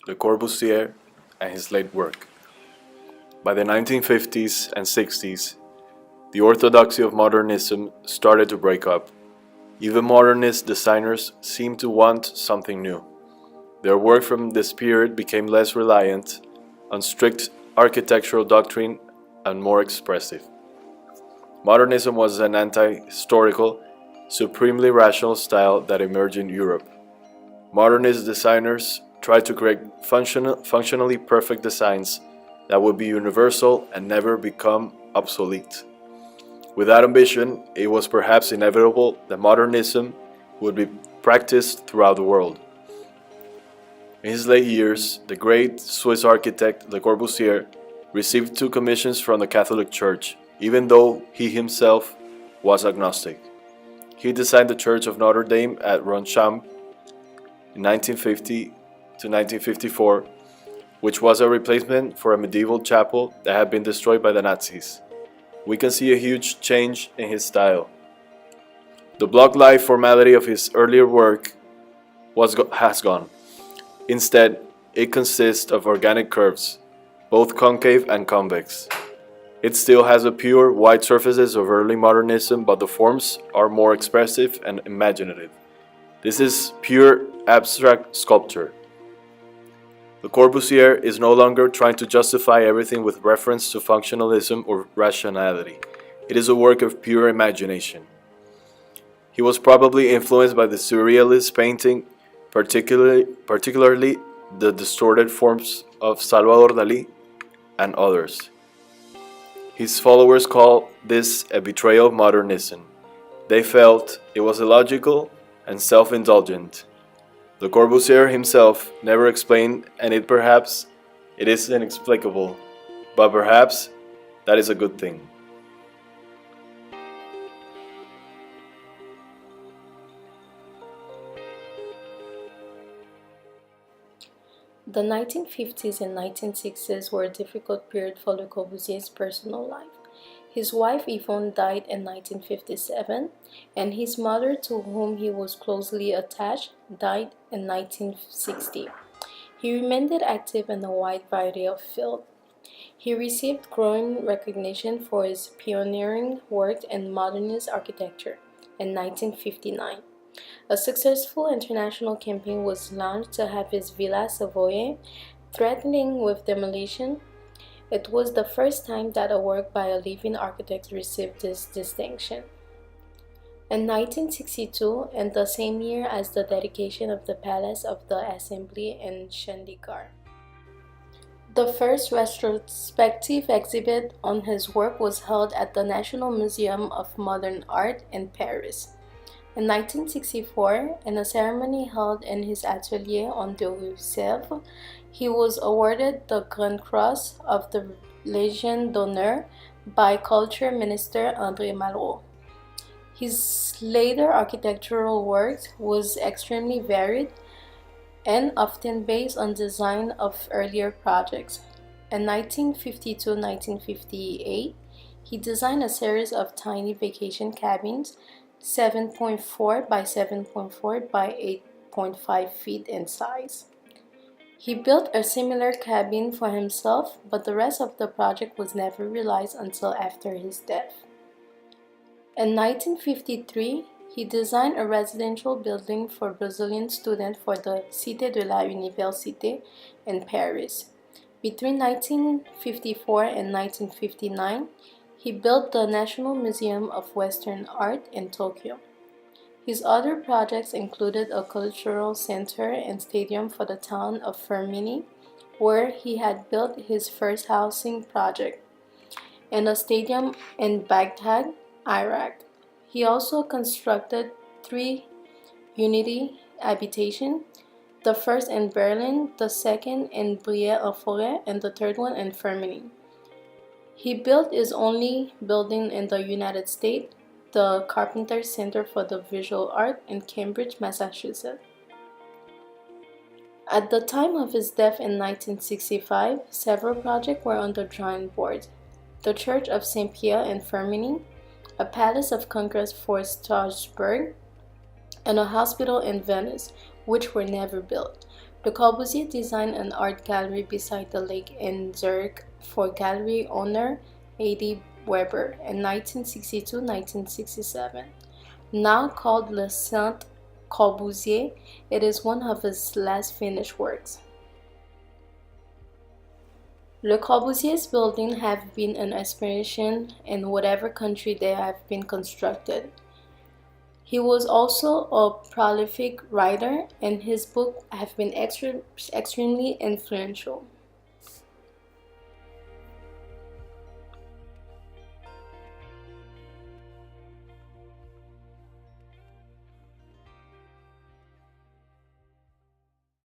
Le Corbusier and his late work. By the 1950s and 60s, the orthodoxy of modernism started to break up. Even modernist designers seemed to want something new. Their work from this period became less reliant on strict architectural doctrine and more expressive. Modernism was an anti-historical, supremely rational style that emerged in Europe. Modernist designers tried to create functionally perfect designs that would be universal and never become obsolete. With that ambition, it was perhaps inevitable that modernism would be practiced throughout the world. In his late years, the great Swiss architect Le Corbusier received two commissions from the Catholic Church, even though he himself was agnostic. He designed the Church of Notre Dame at Ronchamp in 1950 to 1954, which was a replacement for a medieval chapel that had been destroyed by the Nazis. We can see a huge change in his style. The block-like formality of his earlier work has gone. Instead, it consists of organic curves, both concave and convex. It still has the pure, white surfaces of early modernism, but the forms are more expressive and imaginative. This is pure abstract sculpture. Le Corbusier is no longer trying to justify everything with reference to functionalism or rationality. It is a work of pure imagination. He was probably influenced by the Surrealist painting, particularly the distorted forms of Salvador Dalí and others. His followers call this a betrayal of modernism. They felt it was illogical and self-indulgent. Le Corbusier himself never explained, and perhaps it is inexplicable, but perhaps that is a good thing. The 1950s and 1960s were a difficult period for Le Corbusier's personal life. His wife Yvonne died in 1957, and his mother, to whom he was closely attached, died in 1960. He remained active in a wide variety of fields. He received growing recognition for his pioneering work in modernist architecture in 1959. A successful international campaign was launched to have his Villa Savoye threatening with demolition. It was the first time that a work by a living architect received this distinction. In 1962, and the same year as the dedication of the Palace of the Assembly in Chandigarh, the first retrospective exhibit on his work was held at the National Museum of Modern Art in Paris. In 1964, in a ceremony held in his atelier on the Rue Sèvres, he was awarded the Grand Cross of the Légion d'honneur by Culture Minister André Malraux. His later architectural work was extremely varied and often based on design of earlier projects. In 1952-1958, he designed a series of tiny vacation cabins, 7.4 by 7.4 by 8.5 feet in size. He built a similar cabin for himself, but the rest of the project was never realized until after his death. In 1953, he designed a residential building for Brazilian students for the Cité de la Université in Paris. Between 1954 and 1959, he built the National Museum of Western Art in Tokyo. His other projects included a cultural center and stadium for the town of Firmini, where he had built his first housing project, and a stadium in Baghdad, Iraq. He also constructed 3 unity habitations, the first in Berlin, the second in Briey-en-Forêt, and the third one in Firmini. He built his only building in the United States, the Carpenter Center for the Visual Art in Cambridge, Massachusetts. At the time of his death in 1965, several projects were on the drawing board. The Church of St. Pierre in Firmini, a Palace of Congress for Strasbourg, and a hospital in Venice, which were never built. Le Corbusier designed an art gallery beside the lake in Zurich for gallery owner A.D. Weber in 1962-1967. Now called Le Centre Corbusier, it is one of his last finished works. Le Corbusier's buildings have been an inspiration in whatever country they have been constructed. He was also a prolific writer, and his books have been extremely influential.